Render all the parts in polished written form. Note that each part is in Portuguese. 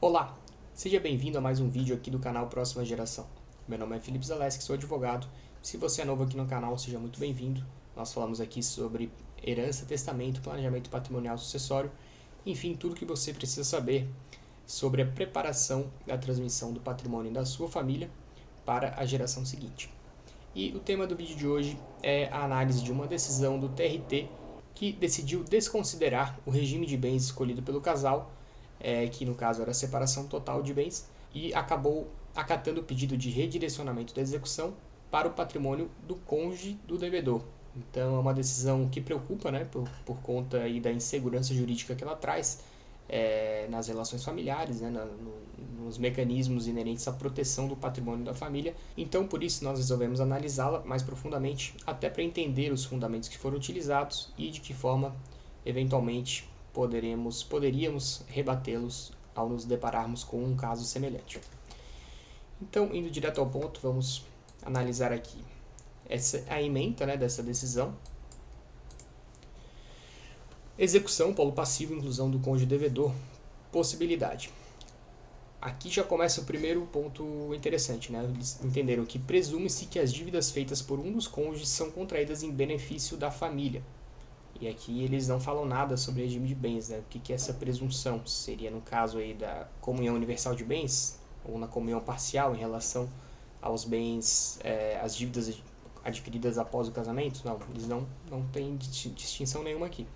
Olá, seja bem-vindo a mais um vídeo aqui do canal Próxima Geração. Meu nome é Felipe Zaleski, sou advogado. Se você é novo aqui no canal, seja muito bem-vindo. Nós falamos aqui sobre herança, testamento, planejamento patrimonial sucessório, enfim, tudo que você precisa saber sobre a preparação da transmissão do patrimônio da sua família para a geração seguinte. E o tema do vídeo de hoje é a análise de uma decisão do TRT que decidiu desconsiderar o regime de bens escolhido pelo casal, que no caso era a separação total de bens, e acabou acatando o pedido de redirecionamento da execução para o patrimônio do cônjuge do devedor. Então é uma decisão que preocupa, né, por conta aí da insegurança jurídica que ela traz nas relações familiares, né, nos mecanismos inerentes à proteção do patrimônio da família. Então, por isso, nós resolvemos analisá-la mais profundamente, até para entender os fundamentos que foram utilizados e de que forma, eventualmente, poderíamos rebatê-los ao nos depararmos com um caso semelhante. Então, indo direto ao ponto, vamos analisar aqui a ementa, né, dessa decisão. Execução, polo passivo, inclusão do cônjuge devedor, possibilidade. Aqui já começa o primeiro ponto interessante, né? Eles entenderam que presume-se que as dívidas feitas por um dos cônjuges são contraídas em benefício da família. E aqui eles não falam nada sobre regime de bens, né? O que é essa presunção? Seria no caso aí da comunhão universal de bens ou na comunhão parcial em relação aos bens, as dívidas adquiridas após o casamento? Não, eles não têm distinção nenhuma aqui.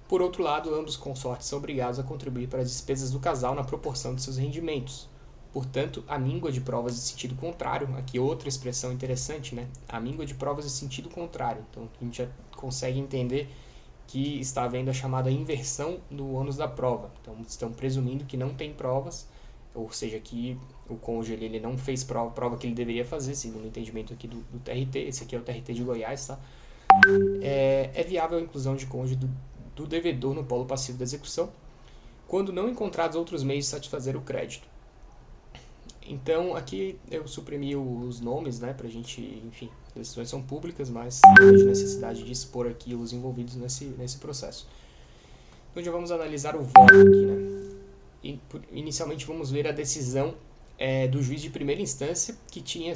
Por outro lado, ambos consortes são obrigados a contribuir para as despesas do casal na proporção de seus rendimentos. Portanto, a míngua de provas de sentido contrário, aqui outra expressão interessante, né? A míngua de provas de sentido contrário. Então, a gente já consegue entender que está havendo a chamada inversão do ônus da prova. Então, estão presumindo que não tem provas, ou seja, que o cônjuge ele não fez prova que ele deveria fazer, segundo o entendimento aqui do TRT. Esse aqui é o TRT de Goiás, tá? É viável a inclusão de cônjuge do devedor no polo passivo da execução, quando não encontrados outros meios de satisfazer o crédito. Então, aqui eu suprimi os nomes, né, pra gente, enfim, as decisões são públicas, mas não vejo necessidade de expor aqui os envolvidos nesse processo. Então, já vamos analisar o voto aqui, né. Inicialmente, vamos ver a decisão do juiz de primeira instância que tinha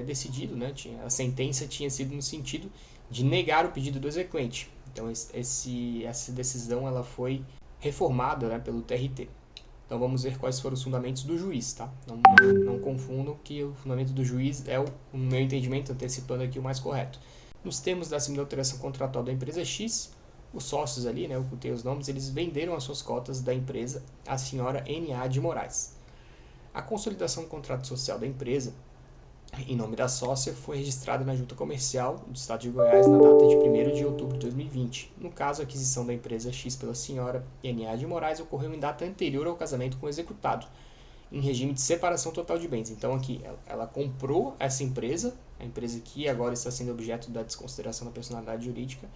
decidido, né, a sentença tinha sido no sentido de negar o pedido do exequente. Então, essa decisão ela foi reformada, né, pelo TRT. Então, vamos ver quais foram os fundamentos do juiz, tá? Não confundam que o fundamento do juiz é, no meu entendimento, antecipando aqui o mais correto. Nos termos da segunda alteração contratual da empresa X, os sócios ali, né, eu ocultei os nomes, eles venderam as suas cotas da empresa à senhora N.A. de Moraes. A consolidação do contrato social da empresa em nome da sócia, foi registrada na Junta Comercial do Estado de Goiás na data de 1º de outubro de 2020. No caso, a aquisição da empresa X pela senhora N.A. de Moraes ocorreu em data anterior ao casamento com o executado, em regime de separação total de bens. Então, aqui, ela comprou essa empresa, a empresa que agora está sendo objeto da desconsideração da personalidade jurídica,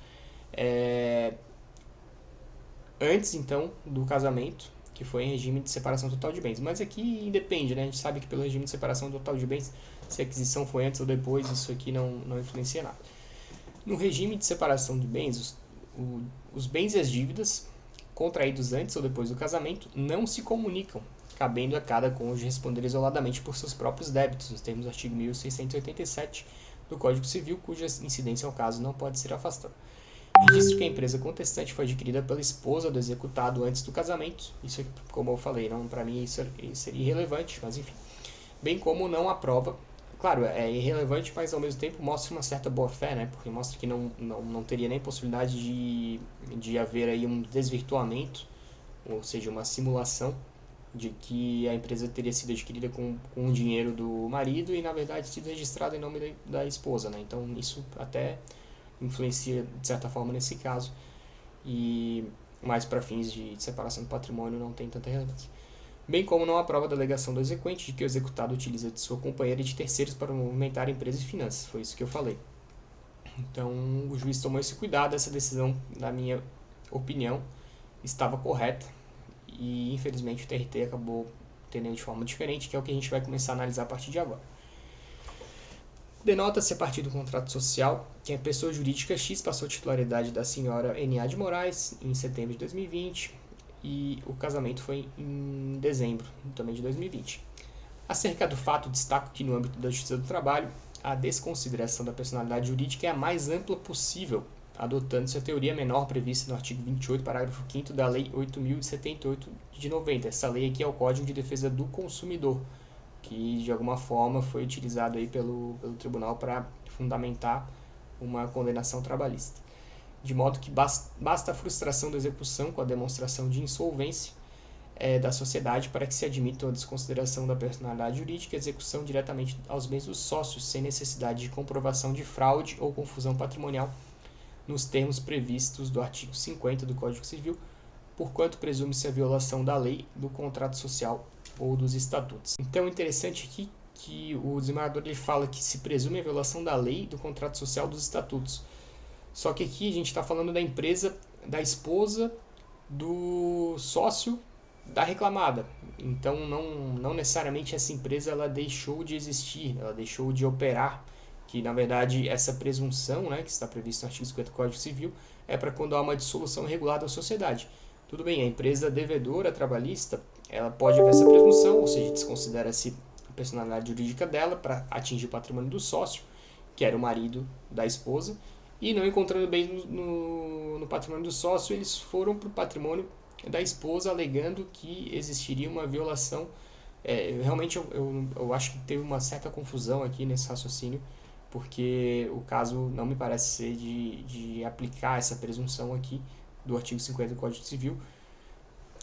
antes, então, do casamento, que foi em regime de separação total de bens. Mas aqui independe, né? A gente sabe que pelo regime de separação total de bens, se a aquisição foi antes ou depois, isso aqui não influencia nada. No regime de separação de bens, os bens e as dívidas contraídos antes ou depois do casamento não se comunicam, cabendo a cada cônjuge responder isoladamente por seus próprios débitos, nos termos do artigo 1687 do Código Civil, cuja incidência ao caso não pode ser afastada. Registro que a empresa contestante foi adquirida pela esposa do executado antes do casamento. Isso, como eu falei, para mim isso seria irrelevante, mas enfim. Bem como não a prova. Claro, é irrelevante, mas ao mesmo tempo mostra uma certa boa-fé, né? Porque mostra que não teria nem possibilidade de haver aí um desvirtuamento, ou seja, uma simulação de que a empresa teria sido adquirida com o dinheiro do marido e, na verdade, sido registrada em nome da esposa, né? Então, isso até influencia de certa forma nesse caso, e mais para fins de separação do patrimônio não tem tanta relevância. Bem como não aprova a alegação do exequente de que o executado utiliza de sua companheira e de terceiros para movimentar a empresa e finanças. Foi isso que eu falei. Então, o juiz tomou esse cuidado, essa decisão, na minha opinião, estava correta, e infelizmente o TRT acabou entendendo de forma diferente, que é o que a gente vai começar a analisar a partir de agora. Denota-se a partir do contrato social que a pessoa jurídica X passou a titularidade da senhora N.A. de Moraes em setembro de 2020. e o casamento foi em dezembro também de 2020. Acerca do fato, destaco que no âmbito da Justiça do Trabalho, a desconsideração da personalidade jurídica é a mais ampla possível, adotando-se a teoria menor prevista no artigo 28, parágrafo 5º da Lei 8.078 de 90. Essa lei aqui é o Código de Defesa do Consumidor, que de alguma forma foi utilizado aí pelo tribunal para fundamentar uma condenação trabalhista. De modo que basta a frustração da execução com a demonstração de insolvência da sociedade para que se admita a desconsideração da personalidade jurídica e execução diretamente aos bens dos sócios, sem necessidade de comprovação de fraude ou confusão patrimonial, nos termos previstos do artigo 50 do Código Civil, porquanto presume-se a violação da lei, do contrato social ou dos estatutos. Então, é interessante aqui que o desembargador ele fala que se presume a violação da lei, do contrato social, dos estatutos. Só que aqui a gente está falando da empresa, da esposa, do sócio, da reclamada. Então, não necessariamente essa empresa ela deixou de existir, ela deixou de operar, que na verdade essa presunção, né, que está prevista no artigo 50 do Código Civil, é para quando há uma dissolução regular da sociedade. Tudo bem, a empresa devedora trabalhista, ela pode haver essa presunção, ou seja, desconsidera-se a personalidade jurídica dela para atingir o patrimônio do sócio, que era o marido da esposa, e não encontrando bem no patrimônio do sócio, eles foram para o patrimônio da esposa, alegando que existiria uma violação. Realmente eu acho que teve uma certa confusão aqui nesse raciocínio, porque o caso não me parece ser de aplicar essa presunção aqui do artigo 50 do Código Civil,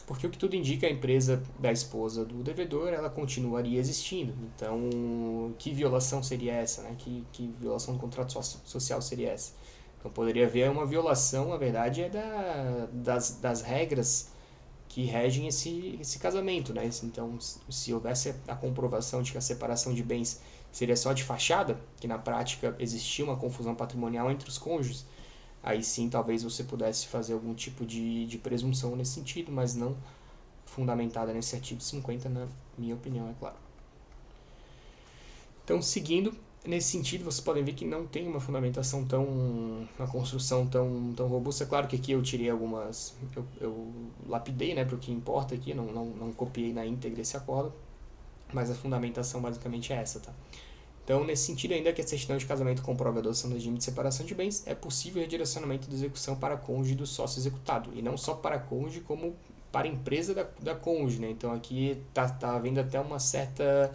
porque o que tudo indica, a empresa da esposa do devedor, ela continuaria existindo. Então, que violação seria essa, né? Que violação do contrato social seria essa? Então, poderia haver uma violação, na verdade, das regras que regem esse casamento, né? Então, se houvesse a comprovação de que a separação de bens seria só de fachada, que na prática existia uma confusão patrimonial entre os cônjuges, aí sim talvez você pudesse fazer algum tipo de presunção nesse sentido, mas não fundamentada nesse artigo 50, na minha opinião, é claro. Então, seguindo, nesse sentido, vocês podem ver que não tem uma fundamentação uma construção tão robusta. É claro que aqui eu tirei algumas, eu lapidei, né, para o que importa aqui, não copiei na íntegra esse acordo, mas a fundamentação basicamente é essa, tá? Então, nesse sentido, ainda que a certidão de casamento comprove a adoção do regime de separação de bens, é possível o redirecionamento da execução para cônjuge do sócio executado, e não só para cônjuge, como para a empresa da cônjuge, né? Então, aqui tá havendo até uma certa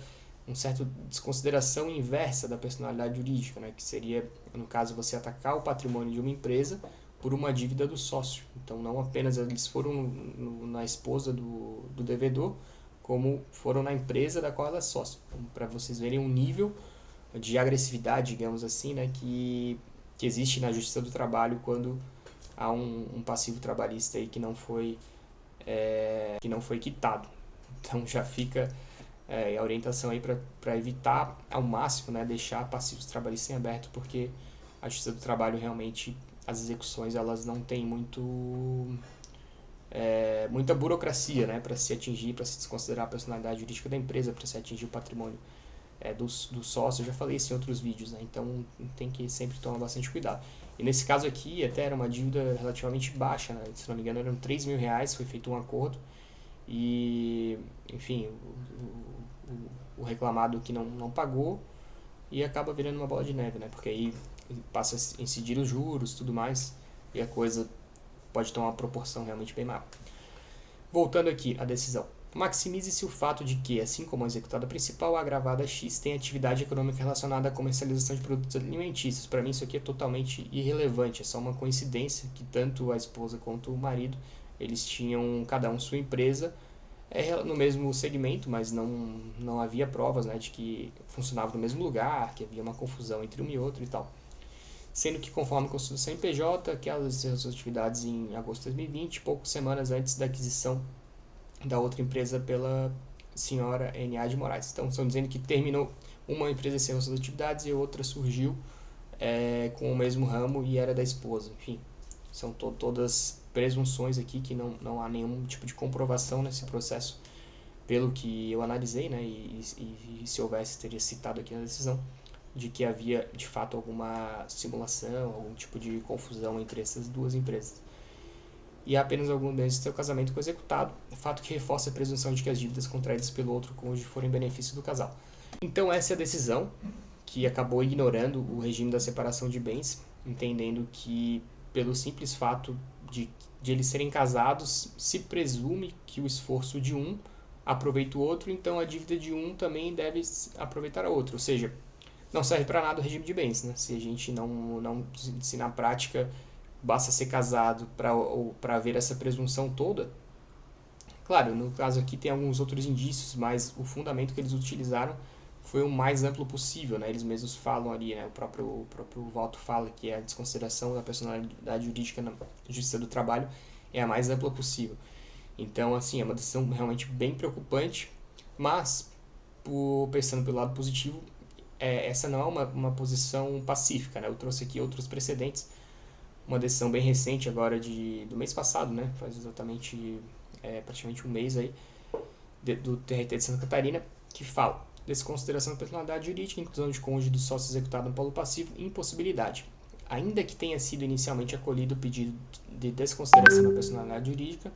desconsideração inversa da personalidade jurídica, né? Que seria, no caso, você atacar o patrimônio de uma empresa por uma dívida do sócio. Então, não apenas eles foram na esposa do devedor, como foram na empresa da qual ela é sócio. Então, para vocês verem um nível de agressividade, digamos assim, né, que existe na Justiça do Trabalho quando há um passivo trabalhista aí que não foi quitado. Então já fica a orientação aí para evitar ao máximo, né, deixar passivos trabalhistas em aberto, porque a Justiça do Trabalho realmente, as execuções elas não têm muita burocracia, né, para se atingir, para se desconsiderar a personalidade jurídica da empresa, para se atingir o patrimônio do sócio. Eu já falei isso em outros vídeos, né? Então tem que sempre tomar bastante cuidado. E nesse caso aqui, até era uma dívida relativamente baixa, né? Se não me engano eram R$3.000, foi feito um acordo e, enfim, o reclamado que não pagou e acaba virando uma bola de neve, né? Porque aí passa a incidir os juros, tudo mais, e a coisa pode tomar uma proporção realmente bem maior. Voltando aqui à decisão. Maximize-se o fato de que, assim como a executada principal, a agravada X tem atividade econômica relacionada à comercialização de produtos alimentícios. Para mim isso aqui é totalmente irrelevante, é só uma coincidência que tanto a esposa quanto o marido, eles tinham cada um sua empresa no mesmo segmento, mas não havia provas, né, de que funcionava no mesmo lugar, que havia uma confusão entre um e outro e tal. Sendo que, conforme a Constituição PJ, aquelas suas atividades em agosto de 2020, poucas semanas antes da aquisição da outra empresa pela senhora N.A. de Moraes. Então, estão dizendo que terminou uma empresa sem suas atividades e outra surgiu com o mesmo ramo e era da esposa. Enfim, são todas presunções aqui que não há nenhum tipo de comprovação nesse processo, pelo que eu analisei, né, e se houvesse, teria citado aqui na decisão, de que havia de fato alguma simulação, algum tipo de confusão entre essas duas empresas. e há apenas alguns meses de seu casamento com o executado, fato que reforça a presunção de que as dívidas contraídas pelo outro cônjuge foram em benefício do casal. Então essa é a decisão que acabou ignorando o regime da separação de bens, entendendo que pelo simples fato de eles serem casados, se presume que o esforço de um aproveita o outro, então a dívida de um também deve aproveitar a outra. Ou seja, não serve para nada o regime de bens, né? Se a gente se na prática basta ser casado para haver essa presunção toda. Claro, no caso aqui tem alguns outros indícios, mas o fundamento que eles utilizaram foi o mais amplo possível, né? Eles mesmos falam ali, né? O próprio voto fala que a desconsideração da personalidade jurídica na Justiça do Trabalho é a mais ampla possível. Então, assim, é uma decisão realmente bem preocupante, mas, pensando pelo lado positivo, essa não é uma posição pacífica, né? Eu trouxe aqui outros precedentes, uma decisão bem recente agora do mês passado, né? Faz exatamente praticamente um mês aí, do TRT de Santa Catarina, que fala desconsideração da personalidade jurídica, inclusão de cônjuge do sócio executado no polo passivo e impossibilidade. Ainda que tenha sido inicialmente acolhido o pedido de desconsideração da personalidade jurídica,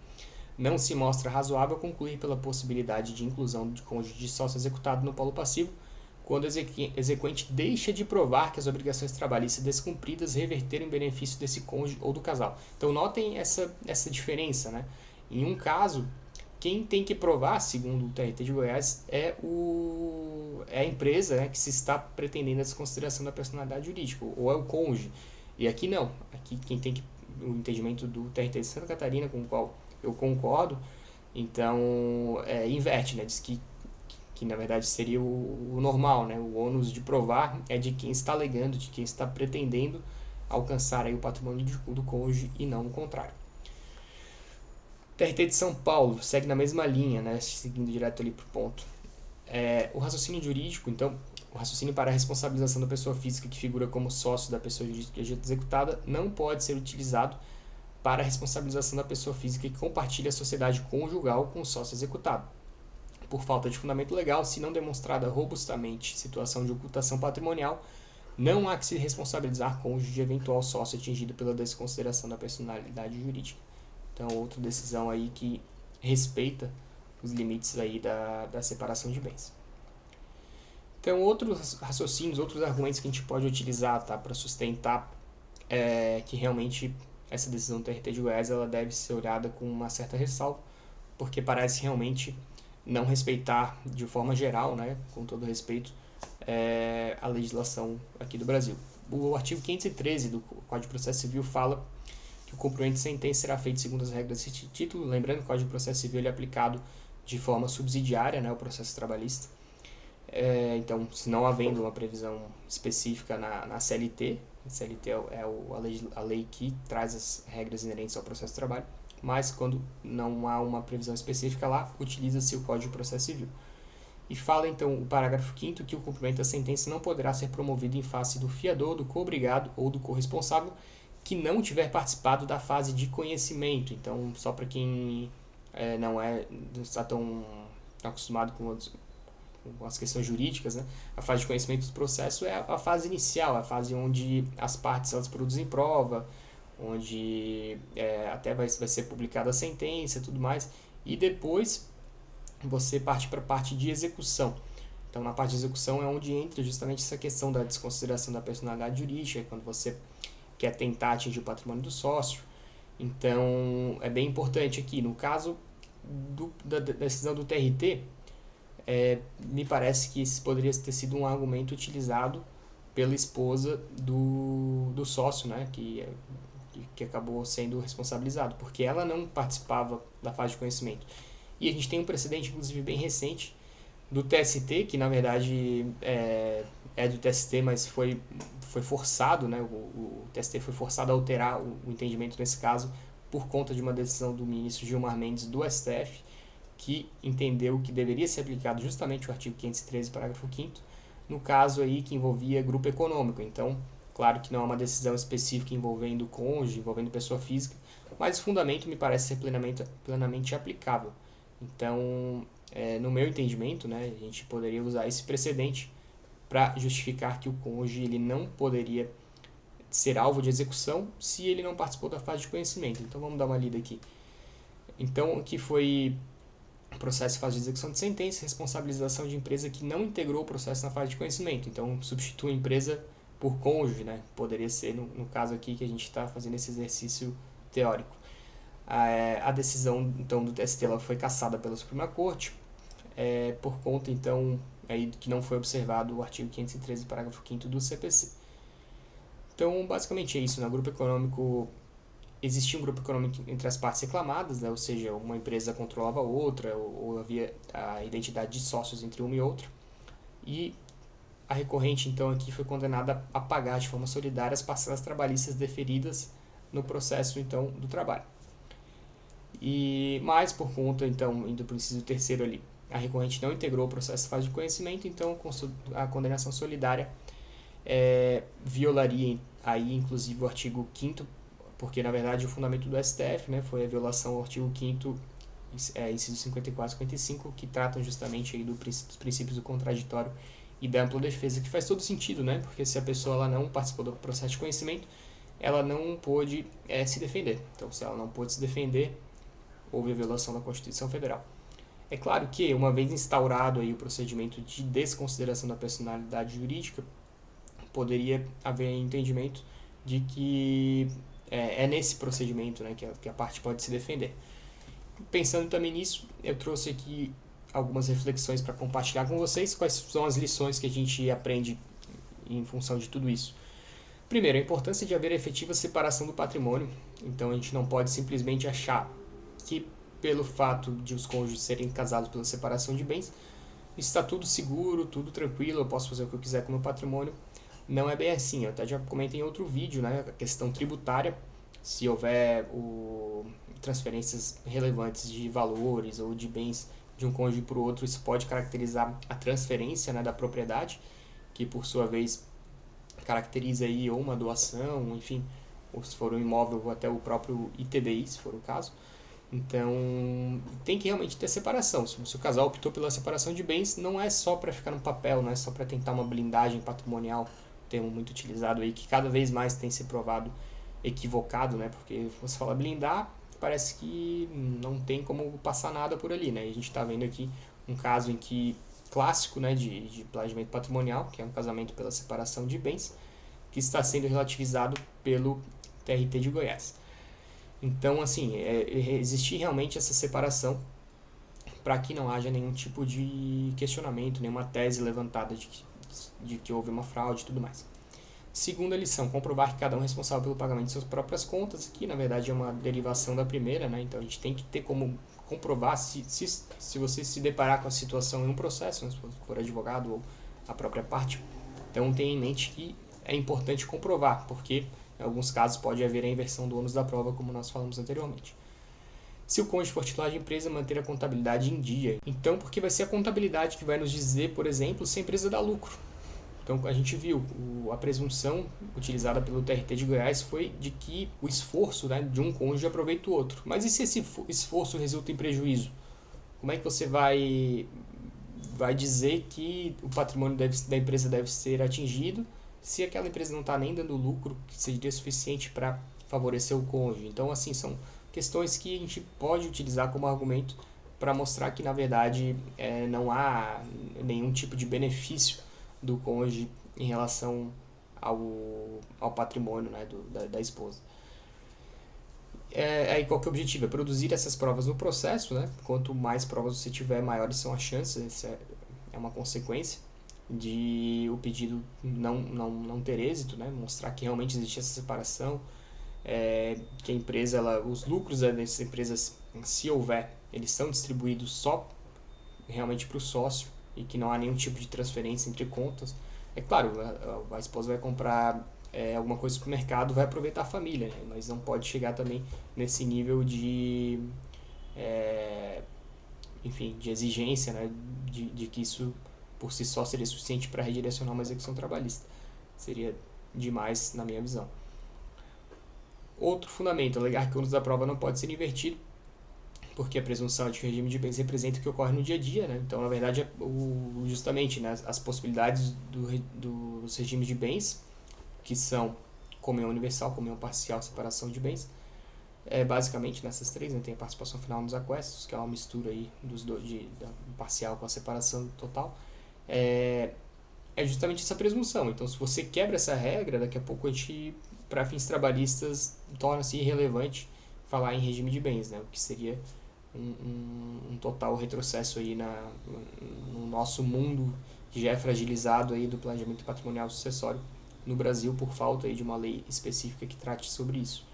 não se mostra razoável concluir pela possibilidade de inclusão de cônjuge de sócio executado no polo passivo quando o exequente deixa de provar que as obrigações trabalhistas descumpridas reverteram em benefício desse cônjuge ou do casal. Então notem essa diferença, né? Em um caso, quem tem que provar, segundo o TRT de Goiás, é a empresa, né, que se está pretendendo a desconsideração da personalidade jurídica, ou é o cônjuge. E aqui não. Aqui quem tem que o entendimento do TRT de Santa Catarina, com o qual eu concordo, então inverte, né? Diz que na verdade seria o normal, né? O ônus de provar é de quem está alegando, de quem está pretendendo alcançar aí o patrimônio do cônjuge e não o contrário. TRT de São Paulo segue na mesma linha, né? Seguindo direto ali para o ponto. O raciocínio jurídico, então, o raciocínio para a responsabilização da pessoa física que figura como sócio da pessoa jurídica executada não pode ser utilizado para a responsabilização da pessoa física que compartilha a sociedade conjugal com o sócio executado. Por falta de fundamento legal, se não demonstrada robustamente situação de ocultação patrimonial, não há que se responsabilizar cônjuge de eventual sócio atingido pela desconsideração da personalidade jurídica. Então, outra decisão aí que respeita os limites aí da separação de bens. Então, outros raciocínios, outros argumentos que a gente pode utilizar, tá, para sustentar que realmente essa decisão do TRT de Goiás ela deve ser olhada com uma certa ressalva, porque parece realmente não respeitar de forma geral, né, com todo respeito, a legislação aqui do Brasil. O artigo 513 do Código de Processo Civil fala que o cumprimento de sentença será feito segundo as regras desse título. Lembrando que o Código de Processo Civil ele é aplicado de forma subsidiária, né, ao processo trabalhista. Então, se não havendo uma previsão específica na CLT, a CLT é a lei que traz as regras inerentes ao processo de trabalho, mas quando não há uma previsão específica lá, utiliza-se o Código de Processo Civil. E fala então o parágrafo 5º que o cumprimento da sentença não poderá ser promovido em face do fiador, do coobrigado ou do corresponsável que não tiver participado da fase de conhecimento. Então, só para quem não está tão acostumado com as questões jurídicas, né? A fase de conhecimento do processo é a fase inicial, a fase onde as partes elas produzem prova, onde até vai ser publicada a sentença e tudo mais, e depois você parte para a parte de execução. Então, na parte de execução é onde entra justamente essa questão da desconsideração da personalidade jurídica, quando você quer tentar atingir o patrimônio do sócio. Então, é bem importante aqui. No caso da decisão do TRT, me parece que esse poderia ter sido um argumento utilizado pela esposa do sócio, né, que acabou sendo responsabilizado, porque ela não participava da fase de conhecimento. E a gente tem um precedente, inclusive, bem recente, do TST, que na verdade é do TST, mas foi forçado, né? O TST foi forçado a alterar o entendimento nesse caso por conta de uma decisão do ministro Gilmar Mendes do STF, que entendeu que deveria ser aplicado justamente o artigo 513, parágrafo 5º, no caso aí que envolvia grupo econômico. Então, claro que não é uma decisão específica envolvendo cônjuge, envolvendo pessoa física, mas o fundamento me parece ser plenamente aplicável. Então, no meu entendimento, né, a gente poderia usar esse precedente para justificar que o cônjuge ele não poderia ser alvo de execução se ele não participou da fase de conhecimento. Então vamos dar uma lida aqui. Então aqui foi processo em fase de execução de sentença, responsabilização de empresa que não integrou o processo na fase de conhecimento. Então substitui a empresa por cônjuge, né? Poderia ser no caso aqui que a gente está fazendo esse exercício teórico. A decisão então do TST ela foi cassada pela Suprema Corte por conta então aí que não foi observado o artigo 513, parágrafo 5º do CPC. Então basicamente é isso, né? O grupo econômico existia um grupo econômico entre as partes reclamadas, né? Ou seja, uma empresa controlava outra, ou havia a identidade de sócios entre uma e outra, e a recorrente então aqui foi condenada a pagar de forma solidária as parcelas trabalhistas deferidas no processo então do trabalho. Mas por conta então, indo para o inciso terceiro ali, a recorrente não integrou o processo de fase de conhecimento, então a condenação solidária violaria aí inclusive o artigo 5º, porque na verdade o fundamento do STF, né, foi a violação ao artigo 5º, inciso 54 e 55, que tratam justamente aí dos princípios do contraditório e da ampla defesa, que faz todo sentido, né, porque se a pessoa ela não participou do processo de conhecimento, ela não pôde se defender. Então, se ela não pôde se defender, houve a violação da Constituição Federal. É claro que, uma vez instaurado aí o procedimento de desconsideração da personalidade jurídica, poderia haver entendimento de que nesse procedimento, né, que a parte pode se defender. Pensando também nisso, eu trouxe aqui algumas reflexões para compartilhar com vocês quais são as lições que a gente aprende em função de tudo isso. Primeiro, a importância de haver efetiva separação do patrimônio. Então a gente não pode simplesmente achar que pelo fato de os cônjuges serem casados pela separação de bens, está tudo seguro, tudo tranquilo, eu posso fazer o que eu quiser com o meu patrimônio. Não é bem assim, eu até já comentei em outro vídeo, né, a questão tributária, se houver transferências relevantes de valores ou de bens de um cônjuge para o outro, isso pode caracterizar a transferência, né, da propriedade, que por sua vez caracteriza aí ou uma doação, enfim, ou se for um imóvel ou até o próprio ITBI, se for o caso. Então, tem que realmente ter separação. Se o casal optou pela separação de bens, não é só para ficar no papel, não é só para tentar uma blindagem patrimonial, termo muito utilizado aí, que cada vez mais tem se provado equivocado, né? Porque você fala blindar, parece que não tem como passar nada por ali, né? E a gente está vendo aqui um caso em que clássico, né, de planejamento patrimonial, que é um casamento pela separação de bens, que está sendo relativizado pelo TRT de Goiás. Então, assim, existir realmente essa separação para que não haja nenhum tipo de questionamento, nenhuma tese levantada de que houve uma fraude e tudo mais. Segunda lição, comprovar que cada um é responsável pelo pagamento de suas próprias contas, que na verdade é uma derivação da primeira, né? Então a gente tem que ter como comprovar se você se deparar com a situação em um processo, né? Se for advogado ou a própria parte. Então tenha em mente que é importante comprovar, porque em alguns casos pode haver a inversão do ônus da prova, como nós falamos anteriormente. Se o cônjuge for titular de empresa, manter a contabilidade em dia. Então, porque vai ser a contabilidade que vai nos dizer, por exemplo, se a empresa dá lucro. Então, a gente viu, a presunção utilizada pelo TRT de Goiás foi de que o esforço, né, de um cônjuge aproveita o outro. Mas e se esse esforço resulta em prejuízo? Como é que você vai dizer que o patrimônio da empresa deve ser atingido se aquela empresa não está nem dando lucro que seria suficiente para favorecer o cônjuge? Então, assim, são questões que a gente pode utilizar como argumento para mostrar que, na verdade, não há nenhum tipo de benefício do cônjuge em relação ao patrimônio, né, da esposa. Aí qual que é o objetivo? É produzir essas provas no processo, né? Quanto mais provas você tiver, maiores são as chances. Isso é uma consequência de o pedido não ter êxito, né? Mostrar que realmente existe essa separação, que a empresa, os lucros dessas empresas, se houver, eles são distribuídos só realmente para o sócio e que não há nenhum tipo de transferência entre contas. É claro, a esposa vai comprar alguma coisa no supermercado, vai aproveitar a família, né? Mas não pode chegar também nesse nível de de exigência, né? de que isso por si só seria suficiente para redirecionar uma execução trabalhista. Seria demais na minha visão. Outro fundamento, alegar que o ônus da prova não pode ser invertido, porque a presunção de que o regime de bens representa o que ocorre no dia a dia, né? Então, na verdade, justamente, né, as possibilidades dos regimes de bens, que são comunhão universal, comunhão parcial, separação de bens. Basicamente nessas três, né, tem a participação final nos aquestos, que é uma mistura aí dos dois, da parcial com a separação total. É justamente essa presunção. Então, se você quebra essa regra, daqui a pouco a gente, para fins trabalhistas, torna-se irrelevante falar em regime de bens, né? O que seria um total retrocesso aí no nosso mundo que já é fragilizado aí do planejamento patrimonial sucessório no Brasil por falta aí de uma lei específica que trate sobre isso.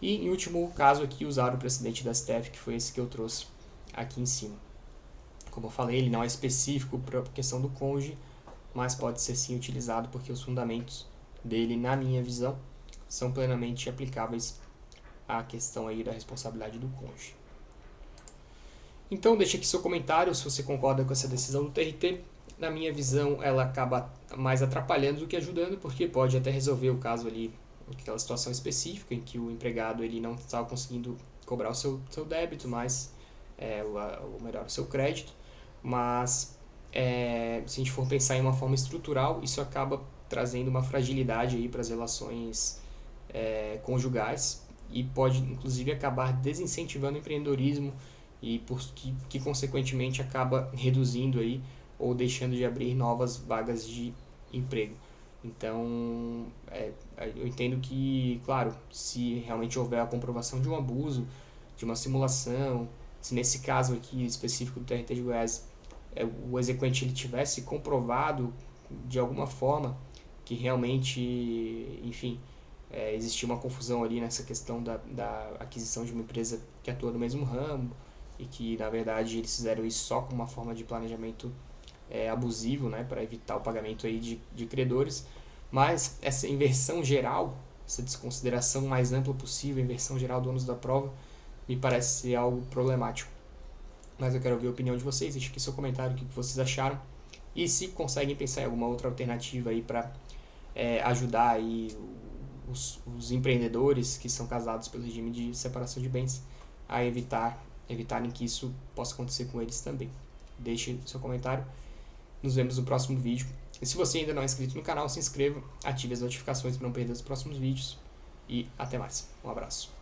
E, em último caso aqui, usar o precedente da STF, que foi esse que eu trouxe aqui em cima. Como eu falei, ele não é específico para a questão do cônjuge, mas pode ser sim utilizado porque os fundamentos dele, na minha visão, são plenamente aplicáveis à questão aí da responsabilidade do cônjuge. Então, deixe aqui seu comentário se você concorda com essa decisão do TRT. Na minha visão, ela acaba mais atrapalhando do que ajudando, porque pode até resolver o caso ali, aquela situação específica em que o empregado ele não estava conseguindo cobrar o seu débito, mas ou melhor, o seu crédito, mas se a gente for pensar em uma forma estrutural, isso acaba trazendo uma fragilidade aí para as relações conjugais e pode inclusive acabar desincentivando o empreendedorismo e que consequentemente acaba reduzindo aí ou deixando de abrir novas vagas de emprego. Então, eu entendo que, claro, se realmente houver a comprovação de um abuso, de uma simulação, se nesse caso aqui específico do TRT de Goiás, o exequente ele tivesse comprovado de alguma forma que realmente, enfim, existia uma confusão ali nessa questão da aquisição de uma empresa que atua no mesmo ramo e que, na verdade, eles fizeram isso só com uma forma de planejamento abusivo, né, para evitar o pagamento aí de credores, mas essa inversão geral, essa desconsideração mais ampla possível, a inversão geral do ônus da prova, me parece ser algo problemático. Mas eu quero ouvir a opinião de vocês, deixe aqui seu comentário, o que vocês acharam, e se conseguem pensar em alguma outra alternativa aí para ajudar aí os empreendedores que são casados pelo regime de separação de bens a evitarem que isso possa acontecer com eles também. Deixe seu comentário. Nos vemos no próximo vídeo. E se você ainda não é inscrito no canal, se inscreva, ative as notificações para não perder os próximos vídeos. E até mais. Um abraço.